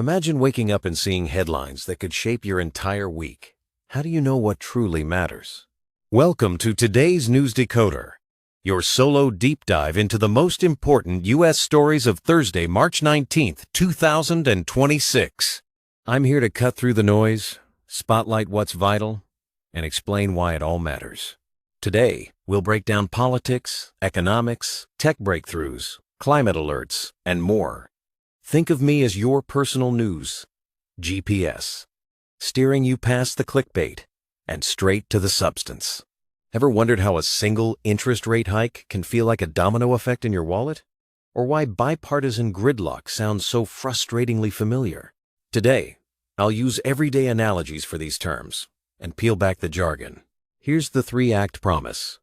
Imagine waking up and seeing headlines that could shape your entire week. How do you know what truly matters? Welcome to today's News Decoder, your solo deep dive into the most important U.S. stories of Thursday, March 19th, 2026. I'm here to cut through the noise, spotlight what's vital, and explain why it all matters. Today, we'll break down politics, economics, tech breakthroughs, climate alerts, and more. Think of me as your personal news GPS, steering you past the clickbait and straight to the substance. Ever wondered how a single interest rate hike can feel like a domino effect in your wallet? Or why bipartisan gridlock sounds so frustratingly familiar? Today, I'll use everyday analogies for these terms and peel back the jargon. Here's the three-act promise.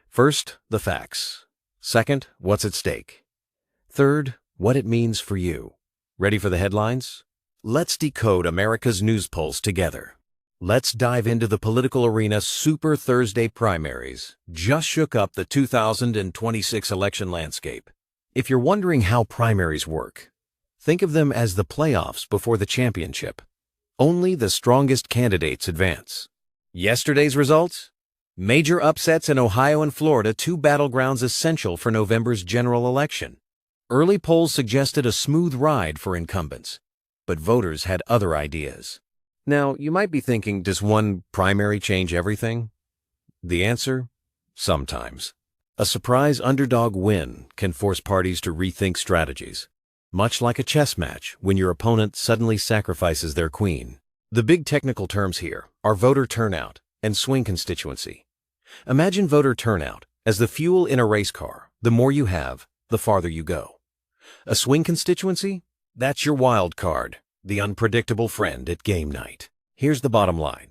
First, the facts. Second, what's at stake. Third, what it means for you. Ready for the headlines? Let's decode America's news pulse together. Let's dive into the political arena. Super Thursday primaries just shook up the 2026 election landscape. If you're wondering how primaries work, think of them as the playoffs before the championship. Only the strongest candidates advance. Yesterday's results? Major upsets in Ohio and Florida, two battlegrounds essential for November's general election. Early polls suggested a smooth ride for incumbents, but voters had other ideas. Now, you might be thinking, does one primary change everything? The answer? Sometimes. A surprise underdog win can force parties to rethink strategies, much like a chess match when your opponent suddenly sacrifices their queen. The big technical terms here are voter turnout and swing constituency. Imagine voter turnout as the fuel in a race car. The more you have, the farther you go. A swing constituency? That's your wild card, the unpredictable friend at game night. Here's the bottom line.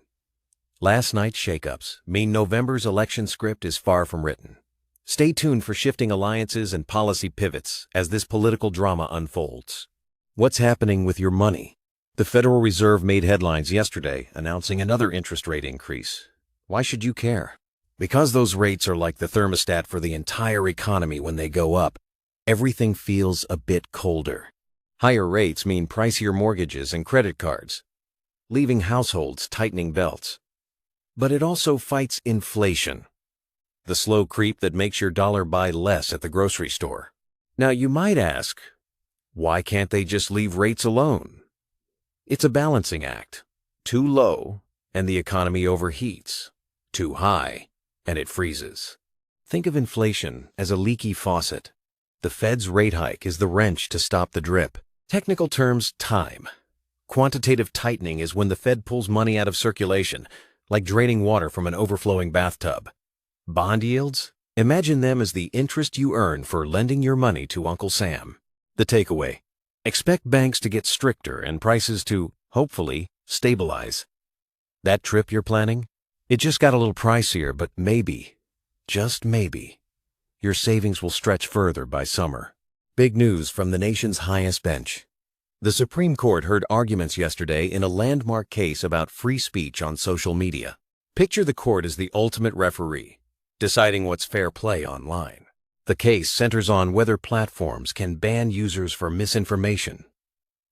Last night's shakeups mean November's election script is far from written. Stay tuned for shifting alliances and policy pivots as this political drama unfolds. What's happening with your money? The Federal Reserve made headlines yesterday announcing another interest rate increase. Why should you care? Because those rates are like the thermostat for the entire economy. When they go up, everything feels a bit colder. Higher rates mean pricier mortgages and credit cards, leaving households tightening belts. But it also fights inflation, the slow creep that makes your dollar buy less at the grocery store. Now you might ask, why can't they just leave rates alone? It's a balancing act. Too low, and the economy overheats. Too high, and it freezes. Think of inflation as a leaky faucet. The Fed's rate hike is the wrench to stop the drip. Technical terms, time. Quantitative tightening is when the Fed pulls money out of circulation, like draining water from an overflowing bathtub. Bond yields? Imagine them as the interest you earn for lending your money to Uncle Sam. The takeaway: expect banks to get stricter and prices to, hopefully, stabilize. That trip you're planning? It just got a little pricier, but maybe, just maybe, your savings will stretch further by summer. Big news from the nation's highest bench. The Supreme Court heard arguments yesterday in a landmark case about free speech on social media. Picture the court as the ultimate referee, deciding what's fair play online. The case centers on whether platforms can ban users for misinformation,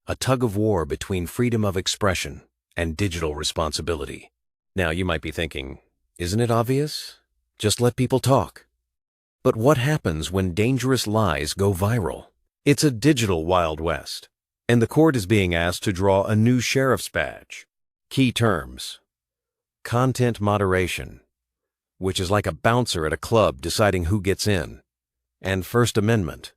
a tug-of-war between freedom of expression and digital responsibility. Now you might be thinking, isn't it obvious? Just let people talk. But what happens when dangerous lies go viral? It's a digital Wild West, and the court is being asked to draw a new sheriff's badge. Key terms: content moderation, which is like a bouncer at a club deciding who gets in, and First Amendment,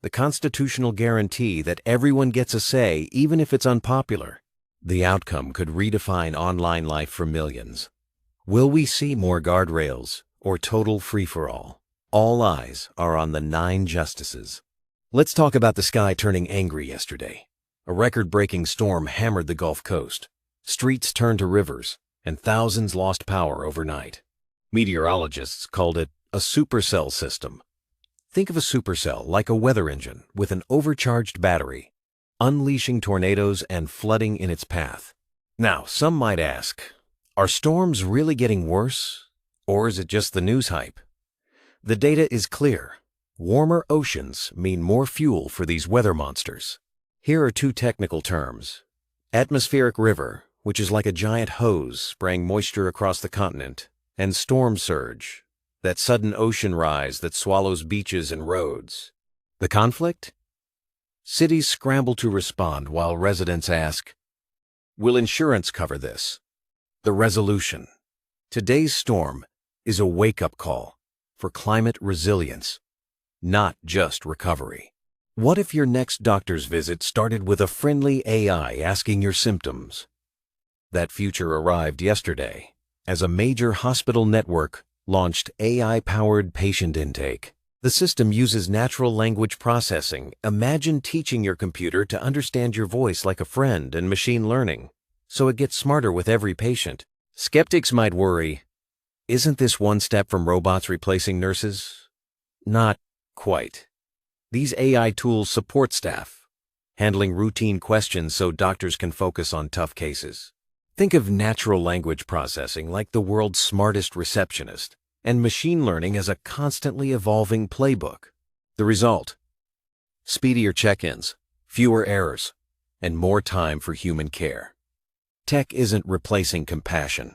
the constitutional guarantee that everyone gets a say even if it's unpopular. The outcome could redefine online life for millions. Will we see more guardrails or total free-for-all? All eyes are on the 9 justices. Let's talk about the sky turning angry yesterday. A record-breaking storm hammered the Gulf Coast. Streets turned to rivers, and thousands lost power overnight. Meteorologists called it a supercell system. Think of a supercell like a weather engine with an overcharged battery, unleashing tornadoes and flooding in its path. Now, some might ask, are storms really getting worse, or is it just the news hype? The data is clear. Warmer oceans mean more fuel for these weather monsters. Here are two technical terms. Atmospheric river, which is like a giant hose spraying moisture across the continent, and storm surge, that sudden ocean rise that swallows beaches and roads. The conflict? Cities scramble to respond while residents ask, will insurance cover this? The resolution. Today's storm is a wake-up call for climate resilience, not just recovery. What if your next doctor's visit started with a friendly AI asking your symptoms? That future arrived yesterday as a major hospital network launched AI-powered patient intake. The system uses natural language processing. Imagine teaching your computer to understand your voice like a friend and machine learning, so it gets smarter with every patient. Skeptics might worry, isn't this one step from robots replacing nurses? Not quite. These AI tools support staff, handling routine questions so doctors can focus on tough cases. Think of natural language processing like the world's smartest receptionist, and machine learning as a constantly evolving playbook. The result? Speedier check-ins, fewer errors, and more time for human care. Tech isn't replacing compassion.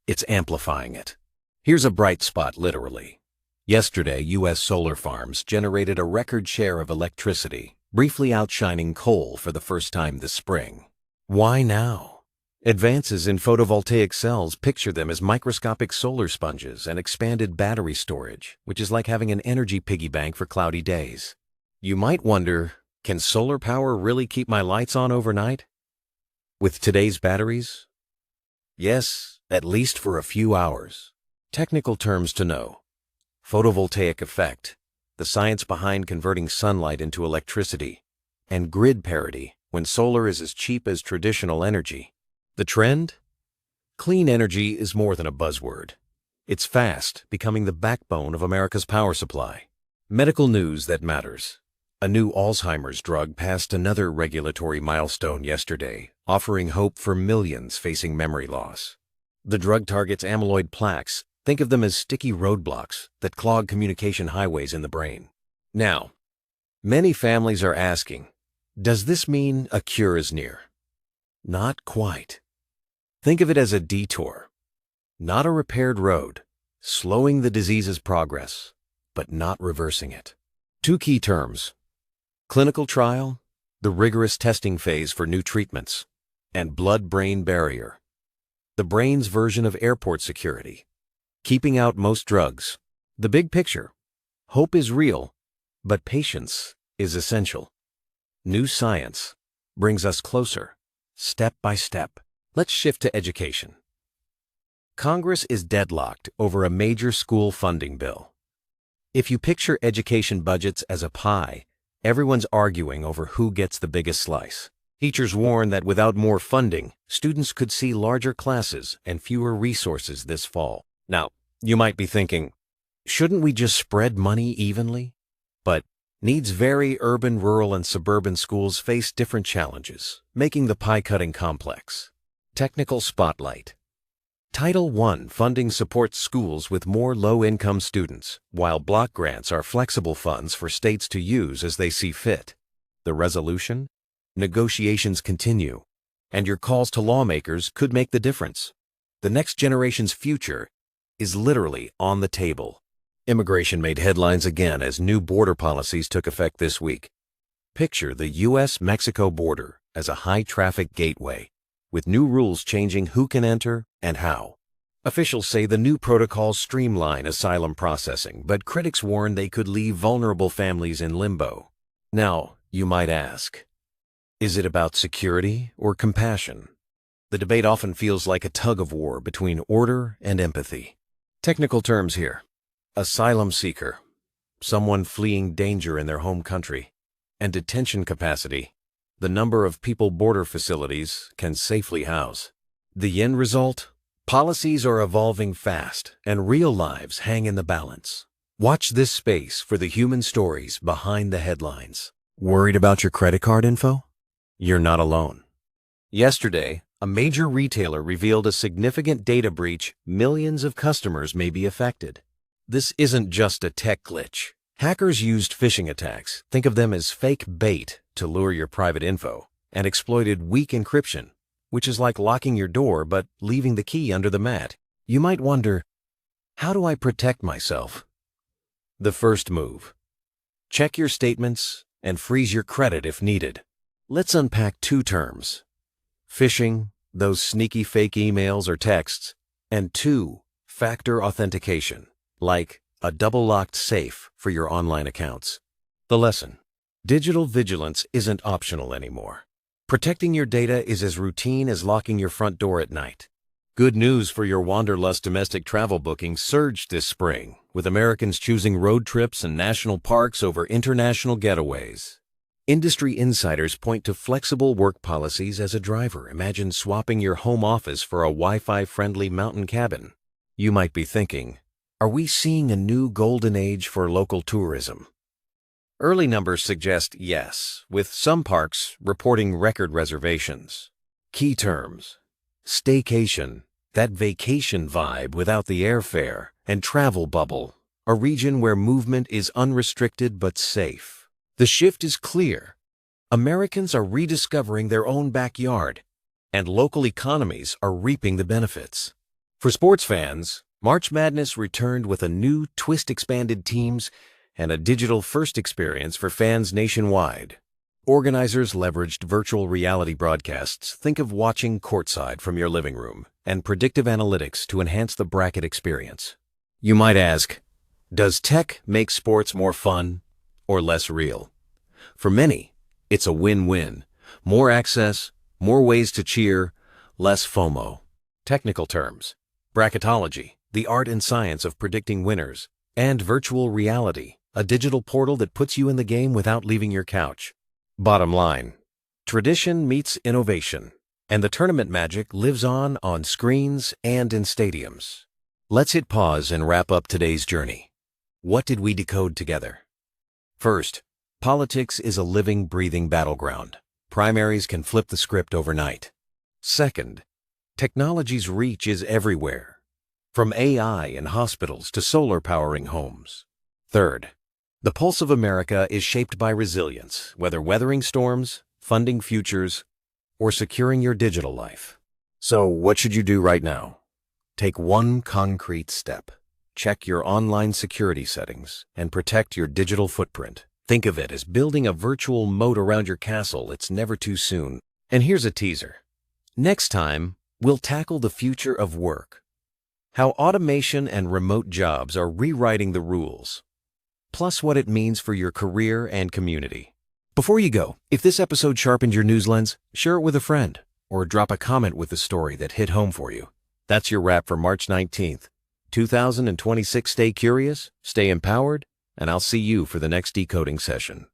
It's amplifying it. Here's a bright spot, literally. Yesterday, U.S. solar farms generated a record share of electricity, briefly outshining coal for the first time this spring. Why now? Advances in photovoltaic cells picture them as microscopic solar sponges and expanded battery storage, which is like having an energy piggy bank for cloudy days. You might wonder, can solar power really keep my lights on overnight? With today's batteries? Yes, at least for a few hours. Technical terms to know. Photovoltaic effect, the science behind converting sunlight into electricity, and grid parity, when solar is as cheap as traditional energy. The trend? Clean energy is more than a buzzword. It's fast becoming the backbone of America's power supply. Medical news that matters. A new Alzheimer's drug passed another regulatory milestone yesterday, offering hope for millions facing memory loss. The drug targets amyloid plaques. Think of them as sticky roadblocks that clog communication highways in the brain. Now, many families are asking, does this mean a cure is near? Not quite. Think of it as a detour, not a repaired road, slowing the disease's progress, but not reversing it. Two key terms: clinical trial, the rigorous testing phase for new treatments, and blood-brain barrier, the brain's version of airport security, keeping out most drugs. The big picture: hope is real, but patience is essential. New science brings us closer, step by step. Let's shift to education. Congress is deadlocked over a major school funding bill. If you picture education budgets as a pie, everyone's arguing over who gets the biggest slice. Teachers warn that without more funding, students could see larger classes and fewer resources this fall. Now, you might be thinking, shouldn't we just spread money evenly? But needs vary. Urban, rural, and suburban schools face different challenges, making the pie-cutting complex. Technical spotlight. Title I funding supports schools with more low-income students, while block grants are flexible funds for states to use as they see fit. The resolution? Negotiations continue, and your calls to lawmakers could make the difference. The next generation's future is literally on the table. Immigration made headlines again as new border policies took effect this week. Picture the U.S.-Mexico border as a high-traffic gateway, with new rules changing who can enter and how. Officials say the new protocols streamline asylum processing, but critics warn they could leave vulnerable families in limbo. Now, you might ask, is it about security or compassion? The debate often feels like a tug-of-war between order and empathy. Technical terms here: asylum seeker, someone fleeing danger in their home country, and detention capacity, the number of people border facilities can safely house. The end result? Policies are evolving fast, and real lives hang in the balance. Watch this space for the human stories behind the headlines. Worried about your credit card info? You're not alone. Yesterday, a major retailer revealed a significant data breach. Millions of customers may be affected. This isn't just a tech glitch. Hackers used phishing attacks, think of them as fake bait, to lure your private info and exploited weak encryption, which is like locking your door but leaving the key under the mat. You might wonder, how do I protect myself? The first move. Check your statements and freeze your credit if needed. Let's unpack two terms: phishing, those sneaky fake emails or texts, and two-factor authentication, like a double-locked safe for your online accounts. The lesson: digital vigilance isn't optional anymore. Protecting your data is as routine as locking your front door at night. Good news for your wanderlust domestic travel bookings surged this spring, with Americans choosing road trips and national parks over international getaways. Industry insiders point to flexible work policies as a driver. Imagine swapping your home office for a Wi-Fi-friendly mountain cabin. You might be thinking, are we seeing a new golden age for local tourism? Early numbers suggest yes, with some parks reporting record reservations. Key terms: staycation, that vacation vibe without the airfare, and travel bubble, a region where movement is unrestricted but safe. The shift is clear. Americans are rediscovering their own backyard, and local economies are reaping the benefits. For sports fans, March Madness returned with a new twist-expanded teams and a digital-first experience for fans nationwide. Organizers leveraged virtual reality broadcasts. Think of watching courtside from your living room, and predictive analytics to enhance the bracket experience. You might ask, does tech make sports more fun or less real? For many, it's a win-win. More access, more ways to cheer, less FOMO. Technical terms: bracketology, the art and science of predicting winners, and virtual reality, a digital portal that puts you in the game without leaving your couch. Bottom line: tradition meets innovation, and the tournament magic lives on screens and in stadiums. Let's hit pause and wrap up today's journey. What did we decode together? First, politics is a living, breathing battleground. Primaries can flip the script overnight. Second, technology's reach is everywhere, from AI in hospitals to solar powering homes. Third, the pulse of America is shaped by resilience, whether weathering storms, funding futures, or securing your digital life. So what should you do right now? Take one concrete step. Check your online security settings and protect your digital footprint. Think of it as building a virtual moat around your castle. It's never too soon. And here's a teaser. Next time, we'll tackle the future of work. How automation and remote jobs are rewriting the rules, plus what it means for your career and community. Before you go, if this episode sharpened your news lens, share it with a friend, or drop a comment with the story that hit home for you. That's your wrap for March 19th, 2026. Stay curious, stay empowered, and I'll see you for the next decoding session.